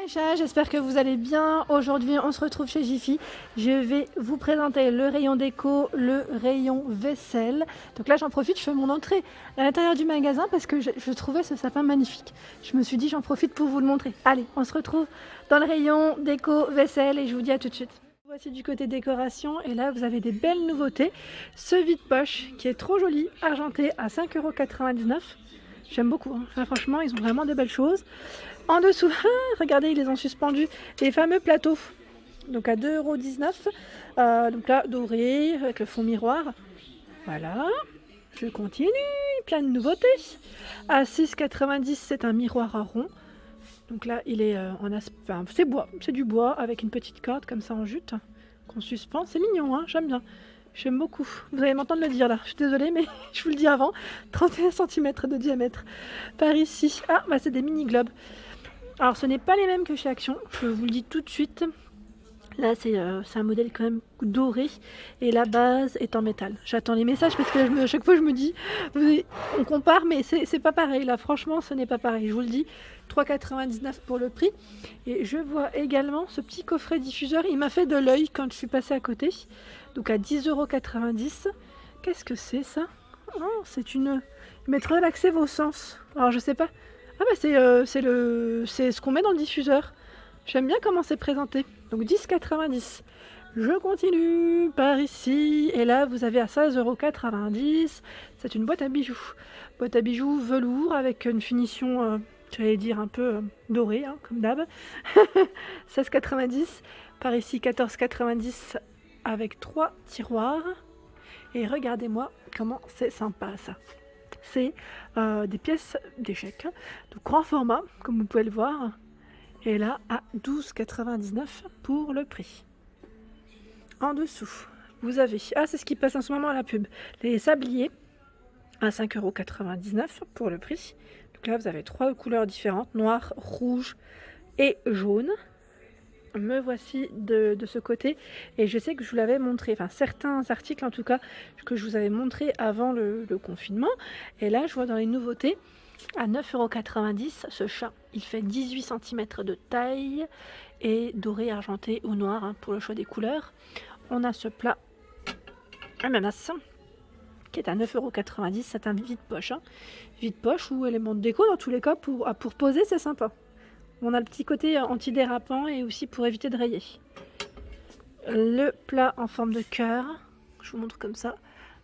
mes chats, j'espère que vous allez bien. Aujourd'hui, on se retrouve chez Jiffy. Je vais vous présenter le rayon déco, le rayon vaisselle. Donc là, j'en profite, je fais mon entrée à l'intérieur du magasin parce que je trouvais ce sapin magnifique. Je me suis dit, j'en profite pour vous le montrer. Allez, on se retrouve dans le rayon déco, vaisselle et je vous dis à tout de suite. Voici du côté décoration et là, vous avez des belles nouveautés. Ce vide-poche qui est trop joli, argenté à 5,99 €. J'aime beaucoup, hein. Enfin, franchement, ils ont vraiment de belles choses. En dessous, regardez, ils les ont suspendus, les fameux plateaux. Donc à 2,19 €. Donc là, doré, avec le fond miroir. Voilà, je continue, plein de nouveautés. À 6,90 €, c'est un miroir à rond. Donc là, il est en aspect, enfin, c'est bois, c'est du bois avec une petite corde comme ça en jute qu'on suspend. C'est mignon, hein, j'aime bien. J'aime beaucoup. Vous allez m'entendre le dire là. Je suis désolée, mais je vous le dis avant. 31 cm de diamètre. Par ici. Ah, bah c'est des mini globes. Alors, ce n'est pas les mêmes que chez Action. Je vous le dis tout de suite. Là, c'est un modèle quand même doré. Et la base est en métal. J'attends les messages parce que à chaque fois, je me dis, on compare, mais c'est pas pareil. Là, franchement, ce n'est pas pareil. Je vous le dis. 3,99 € pour le prix. Et je vois également ce petit coffret diffuseur. Il m'a fait de l'œil quand je suis passée à côté. Donc à 10,90 €. Qu'est-ce que c'est ça? Oh, c'est une... Mettre relaxer vos sens. Alors je sais pas. Ah bah c'est ce qu'on met dans le diffuseur. J'aime bien comment c'est présenté. Donc 10,90 €. Je continue par ici. Et là vous avez à 16,90 €. C'est une boîte à bijoux. Boîte à bijoux velours avec une finition... j'allais dire un peu doré, hein, comme d'hab. 16,90 €. Par ici, 14,90 € avec 3 tiroirs. Et regardez-moi comment c'est sympa ça. C'est des pièces d'échecs de grand format, comme vous pouvez le voir. Et là, à 12,99 € pour le prix. En dessous, vous avez... Ah, c'est ce qui passe en ce moment à la pub. Les sabliers à 5,99 € pour le prix. Donc là, vous avez 3 couleurs différentes, noir, rouge et jaune. Me voici de ce côté et je sais que je vous l'avais montré, enfin certains articles en tout cas, que je vous avais montré avant le confinement. Et là, je vois dans les nouveautés, à 9,90 € ce chat. Il fait 18 cm de taille et doré, argenté ou noir, hein, pour le choix des couleurs. On a ce plat ananas qui est à 9,90 €. C'est un vide-poche, hein. Vide-poche ou élément de déco dans tous les cas, pour poser, c'est sympa. On a le petit côté antidérapant et aussi pour éviter de rayer. Le plat en forme de cœur, je vous montre comme ça.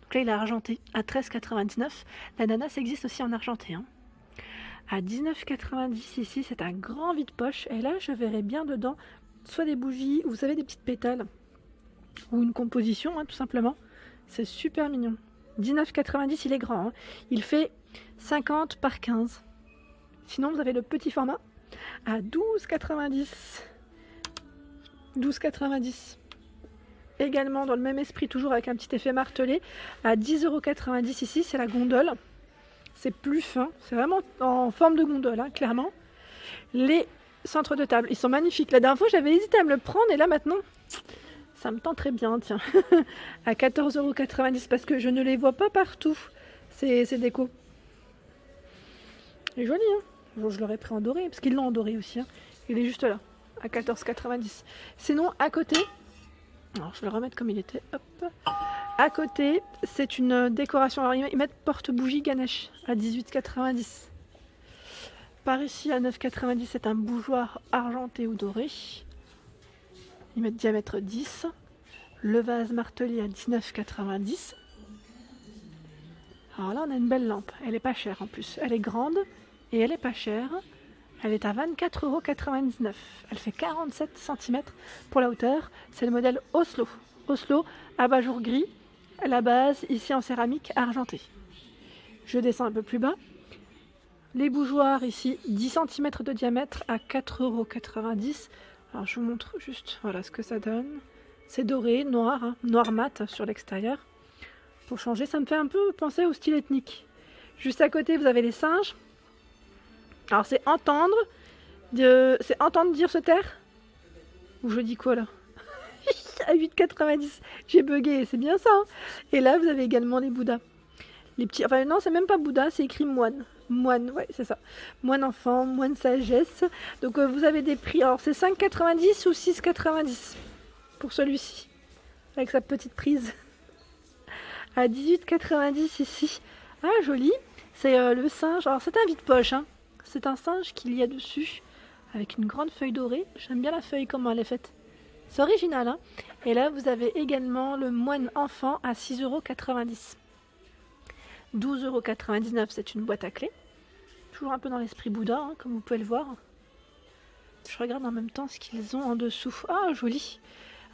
Donc là, il est argenté à 13,99 €. L'ananas existe aussi en argenté, hein. À 19,90 € ici, c'est un grand vide-poche. Et là, je verrai bien dedans soit des bougies, ou vous savez, des petites pétales. Ou une composition, hein, tout simplement. C'est super mignon. 19,90 €, il est grand, hein. Il fait 50 par 15. Sinon, vous avez le petit format à 12,90 €. 12,90 €. Également dans le même esprit, toujours avec un petit effet martelé, à 10,90 € ici, c'est la gondole. C'est plus fin, c'est vraiment en forme de gondole, hein, clairement. Les centres de table, ils sont magnifiques. La dernière fois, j'avais hésité à me le prendre et là maintenant, ça me tend très bien, tiens. À 14,90 € parce que je ne les vois pas partout, ces décos. Il est joli, hein. Bon, je l'aurais pris en doré, parce qu'ils l'ont en doré aussi, hein. Il est juste là, à 14,90 €. Sinon, à côté, alors je vais le remettre comme il était, hop. À côté, c'est une décoration. Alors, ils mettent porte-bougie Ganesh à 18,90 €. Par ici, à 9,90 €, c'est un bougeoir argenté ou doré. Ils mettent diamètre 10. Le vase martelé à 19,90 €. Alors là, on a une belle lampe. Elle est pas chère en plus. Elle est grande. Et elle est pas chère, elle est à 24,99 €. Elle fait 47 cm pour la hauteur. C'est le modèle Oslo. Oslo, abat-jour gris. La base, ici en céramique argentée. Je descends un peu plus bas. Les bougeoirs, ici, 10 cm de diamètre à 4,90 €. Alors je vous montre juste voilà ce que ça donne. C'est doré, noir, hein, noir mat sur l'extérieur. Pour changer, ça me fait un peu penser au style ethnique. Juste à côté, vous avez les singes. Alors c'est entendre dire se taire. Ou je dis quoi là? À 8,90 €. J'ai bugué, c'est bien ça, hein. Et là vous avez également les Bouddhas. les petits, enfin non, c'est même pas Bouddha, c'est écrit moine. Moine, ouais, c'est ça. Moine enfant, moine sagesse. Donc vous avez des prix. Alors c'est 5,90 ou 6,90 pour celui-ci. Avec sa petite prise. À 18,90 ici. Ah, joli. C'est le singe. Alors c'est un vide-poche. Hein. C'est un singe qu'il y a dessus. Avec une grande feuille dorée. J'aime bien la feuille, comment elle est faite. C'est original. Hein. Et là, vous avez également le moine enfant à 6,90 €. 12,99 €, c'est une boîte à clés. Toujours un peu dans l'esprit Bouddha, hein, comme vous pouvez le voir. Je regarde en même temps ce qu'ils ont en dessous. Ah, joli.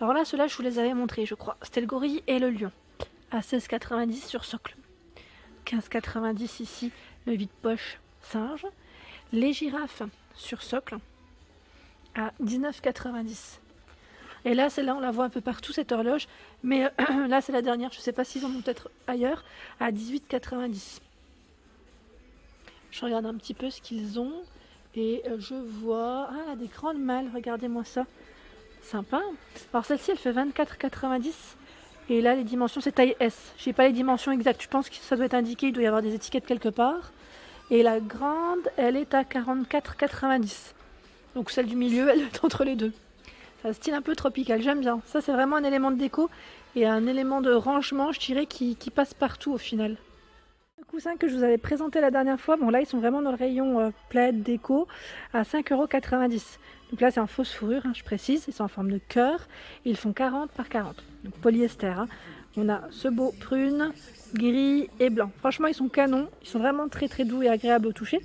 Alors là, ceux-là, je vous les avais montrés, je crois. C'était le gorille et le lion. À 16,90 € sur socle. 15,90 € ici, le vide-poche singe. Les girafes sur socle à 19,90 €. Et là, celle-là, on la voit un peu partout, cette horloge. Mais là, c'est la dernière. Je ne sais pas s'ils en ont peut-être ailleurs. À 18,90 €. Je regarde un petit peu ce qu'ils ont. Et je vois... Ah, des grandes malles. Regardez-moi ça. Sympa. Alors, celle-ci, elle fait 24,90 €. Et là, les dimensions, c'est taille S. Je n'ai pas les dimensions exactes. Je pense que ça doit être indiqué. Il doit y avoir des étiquettes quelque part. Et la grande, elle est à 44,90 €. Donc, celle du milieu, elle est entre les deux. C'est un style un peu tropical, j'aime bien. Ça, c'est vraiment un élément de déco et un élément de rangement, je dirais, qui passe partout au final. Le coussin que je vous avais présenté la dernière fois, bon là, ils sont vraiment dans le rayon plaid déco à 5,90 €. Donc là, c'est en fausse fourrure, hein, je précise. Ils sont en forme de cœur. Ils font 40 par 40. Donc polyester. Hein. On a ce beau prune, gris et blanc. Franchement, ils sont canons. Ils sont vraiment très très doux et agréables au toucher.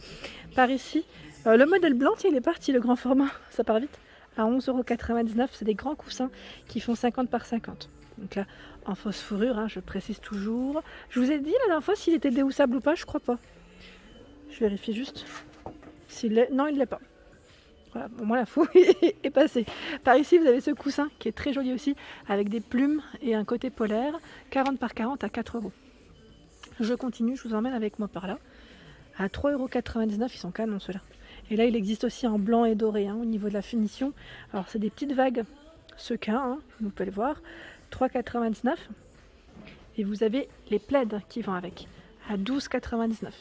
Par ici, le modèle blanc, il est parti, le grand format. Ça part vite. À 11,99 €, c'est des grands coussins qui font 50 par 50. Donc là, en fausse fourrure, hein, je précise toujours. Je vous ai dit la dernière fois s'il était déhoussable ou pas, je crois pas. Je vérifie juste. S'il est... Non, il ne l'est pas. Voilà, au moins la fouille est passée. Par ici, vous avez ce coussin qui est très joli aussi, avec des plumes et un côté polaire. 40 par 40 à 4 €. Je continue, je vous emmène avec moi par là. À 3,99 €, ils sont canons ceux-là. Et là, il existe aussi en blanc et doré, hein, au niveau de la finition. Alors, c'est des petites vagues sequins, hein, vous pouvez le voir. 3,99 €. Et vous avez les plaids qui vont avec, à 12,99 €.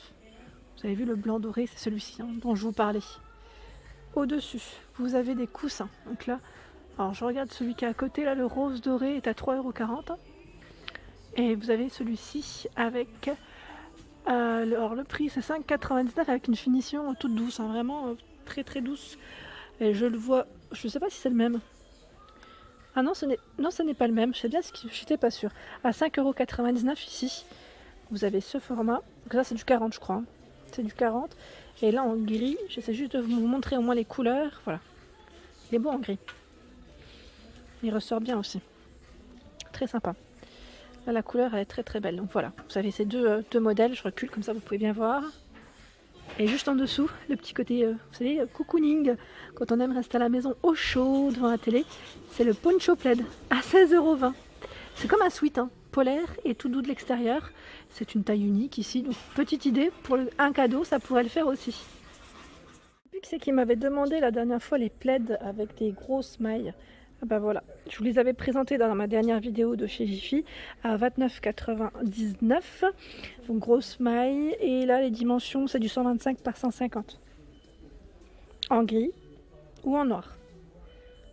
Vous avez vu le blanc doré, c'est celui-ci hein, dont je vous parlais. Au-dessus, vous avez des coussins. Donc là, alors je regarde celui qui est à côté, là, le rose doré est à 3,40 €. Et vous avez celui-ci avec... alors le prix c'est 5,99 € avec une finition toute douce, hein, vraiment très très douce. Et je le vois, je ne sais pas si c'est le même. Ah non, ce n'est pas le même, je sais bien ce que j'étais pas sûre. À 5,99 € ici, vous avez ce format. Donc ça c'est du 40 je crois. Hein. C'est du 40. Et là en gris, j'essaie juste de vous montrer au moins les couleurs. Voilà. Il est beau en gris. Il ressort bien aussi. Très sympa. Là, la couleur elle est très très belle. Donc voilà, vous avez ces deux modèles. Je recule comme ça vous pouvez bien voir. Et juste en dessous, le petit côté, vous savez, cocooning, quand on aime rester à la maison au chaud devant la télé, c'est le poncho plaid à 16,20 €. C'est comme un sweat, hein, polaire et tout doux de l'extérieur. C'est une taille unique ici, donc petite idée, pour un cadeau, ça pourrait le faire aussi. Vu que c'est qui m'avait demandé la dernière fois les plaids avec des grosses mailles. Ah bah voilà, je vous les avais présentés dans ma dernière vidéo de chez Jiffy à 29,99 €. Donc grosse maille. Et là les dimensions c'est du 125 par 150. En gris ou en noir.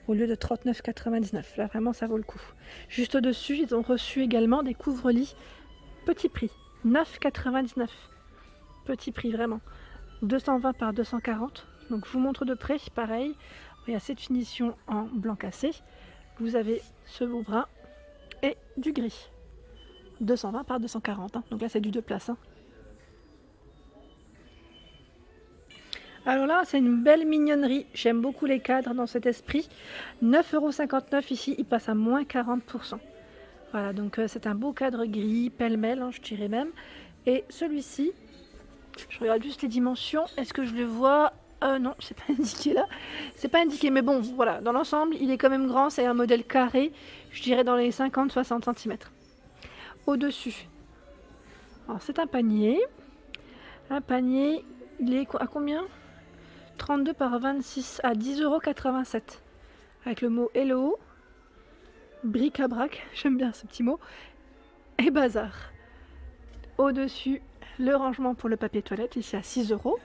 Au lieu de 39,99 €. Là vraiment ça vaut le coup. Juste au-dessus ils ont reçu également des couvre-lits. Petit prix. 9,99 €. Petit prix vraiment. 220 par 240. Donc je vous montre de près, pareil. Il y a cette finition en blanc cassé. Vous avez ce beau brun et du gris. 220 par 240. Hein. Donc là, c'est du 2 places. Hein. Alors là, c'est une belle mignonnerie. J'aime beaucoup les cadres dans cet esprit. 9,59 € ici, il passe à moins 40%. Voilà, donc c'est un beau cadre gris, pêle-mêle, hein, je dirais même. Et celui-ci, je regarde juste les dimensions. Est-ce que je le vois ? Non, c'est pas indiqué là. C'est pas indiqué, mais bon, voilà. Dans l'ensemble, il est quand même grand. C'est un modèle carré. Je dirais dans les 50-60 cm. Au-dessus. Alors, c'est un panier. Un panier, il est à combien ? 32 par 26 à 10,87 €. Avec le mot Hello. Bric-à-brac. J'aime bien ce petit mot. Et bazar. Au-dessus, le rangement pour le papier toilette, ici à 6 €.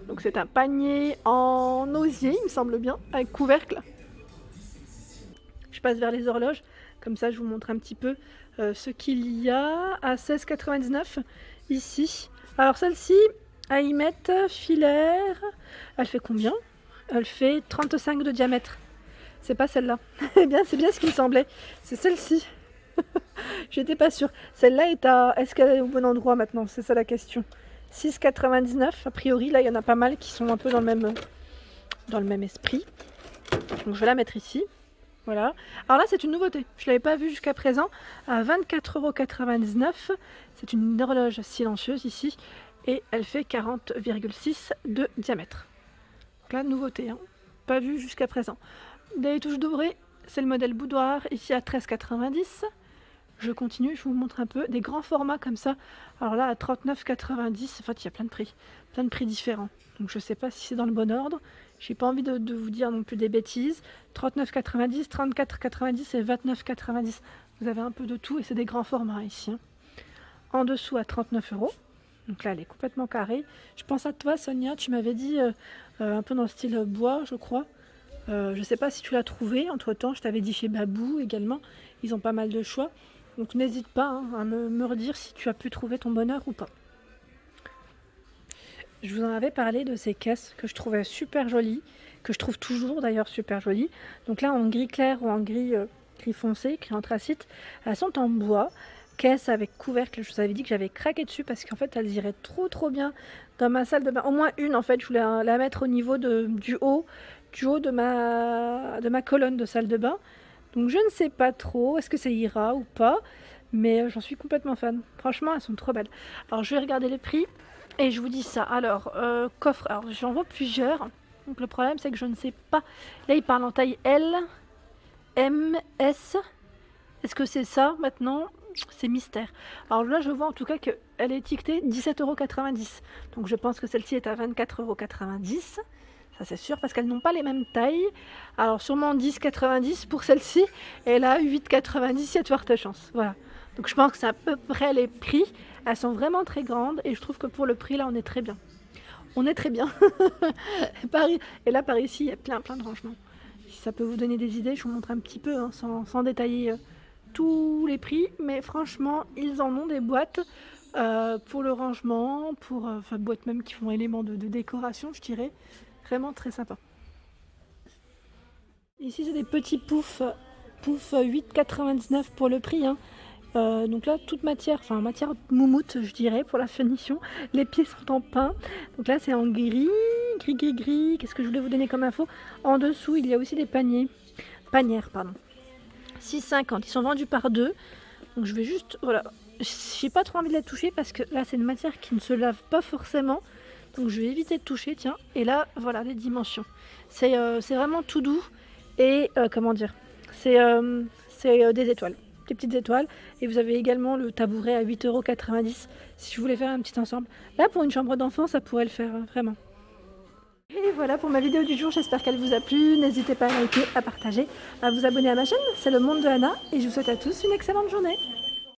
Donc c'est un panier en osier, il me semble bien, avec couvercle. Je passe vers les horloges, comme ça je vous montre un petit peu ce qu'il y a à 16,99 ici. Alors celle-ci, à y mettre, filaire, elle fait combien? Elle fait 35 de diamètre. C'est pas celle-là. Eh bien, c'est bien ce qui me semblait. C'est celle-ci. J'étais pas sûre. Celle-là est à... Est-ce qu'elle est au bon endroit maintenant? C'est ça la question. 6,99. A priori, là, il y en a pas mal qui sont un peu dans le même esprit. Donc, je vais la mettre ici. Voilà. Alors là, c'est une nouveauté. Je ne l'avais pas vue jusqu'à présent. À 24,99 €. C'est une horloge silencieuse ici. Et elle fait 40,6 de diamètre. Donc là, nouveauté. Hein. Pas vue jusqu'à présent. Des touches dorées. C'est le modèle boudoir. Ici à 13,90 €. Je continue, je vous montre un peu des grands formats comme ça. Alors là, à 39,90 €, en fait, il y a plein de prix différents. Donc je ne sais pas si c'est dans le bon ordre. J'ai pas envie de vous dire non plus des bêtises. 39,90 €, 34,90 € et 29,90 €. Vous avez un peu de tout et c'est des grands formats ici. Hein. En dessous à 39 €. Donc là, elle est complètement carrée. Je pense à toi, Sonia, tu m'avais dit un peu dans le style bois, je crois. Je ne sais pas si tu l'as trouvé. Entre-temps, je t'avais dit chez Babou également. Ils ont pas mal de choix. Donc n'hésite pas hein, à me redire si tu as pu trouver ton bonheur ou pas. Je vous en avais parlé de ces caisses que je trouvais super jolies, que je trouve toujours d'ailleurs super jolies. Donc là en gris clair ou en gris foncé, gris anthracite, elles sont en bois. Caisse avec couvercle, je vous avais dit que j'avais craqué dessus parce qu'en fait elles iraient trop bien dans ma salle de bain. Au moins une en fait, je voulais la mettre au niveau du haut de ma colonne de salle de bain. Donc je ne sais pas trop, est-ce que ça ira ou pas, mais j'en suis complètement fan. Franchement, elles sont trop belles. Alors je vais regarder les prix et je vous dis ça. Alors, coffre, alors j'en vois plusieurs. Donc le problème c'est que je ne sais pas. Là il parle en taille L, M, S. Est-ce que c'est ça maintenant? C'est mystère. Alors là je vois en tout cas qu'elle est étiquetée 17,90 €. Donc je pense que celle-ci est à 24,90 €. Ça c'est sûr parce qu'elles n'ont pas les mêmes tailles. Alors sûrement 10,90 € pour celle-ci et là 8,90 €, il y a de fortes chances. Voilà. Donc je pense que c'est à peu près les prix. Elles sont vraiment très grandes et je trouve que pour le prix là on est très bien. On est très bien. Et là par ici il y a plein de rangements. Si ça peut vous donner des idées, je vous montre un petit peu hein, sans détailler tous les prix. Mais franchement ils en ont des boîtes pour le rangement, pour boîtes même qui font éléments de décoration je dirais. Vraiment très sympa. Ici c'est des petits poufs 8,99 € pour le prix. Hein. Donc là toute matière moumoute je dirais pour la finition. Les pieds sont en pin. Donc là c'est en gris. Qu'est-ce que je voulais vous donner comme info? En dessous il y a aussi des panières pardon. 6,50 €. Ils sont vendus par deux. Donc je vais juste voilà. J'ai pas trop envie de les toucher parce que là c'est une matière qui ne se lave pas forcément. Donc je vais éviter de toucher, tiens. Et là, voilà les dimensions. C'est vraiment tout doux. Et comment dire? C'est des étoiles. Des petites étoiles. Et vous avez également le tabouret à 8,90 € si je voulais faire un petit ensemble. Là, pour une chambre d'enfant, ça pourrait le faire, vraiment. Et voilà pour ma vidéo du jour. J'espère qu'elle vous a plu. N'hésitez pas à liker, à partager, à vous abonner à ma chaîne. C'est le monde de Anna. Et je vous souhaite à tous une excellente journée.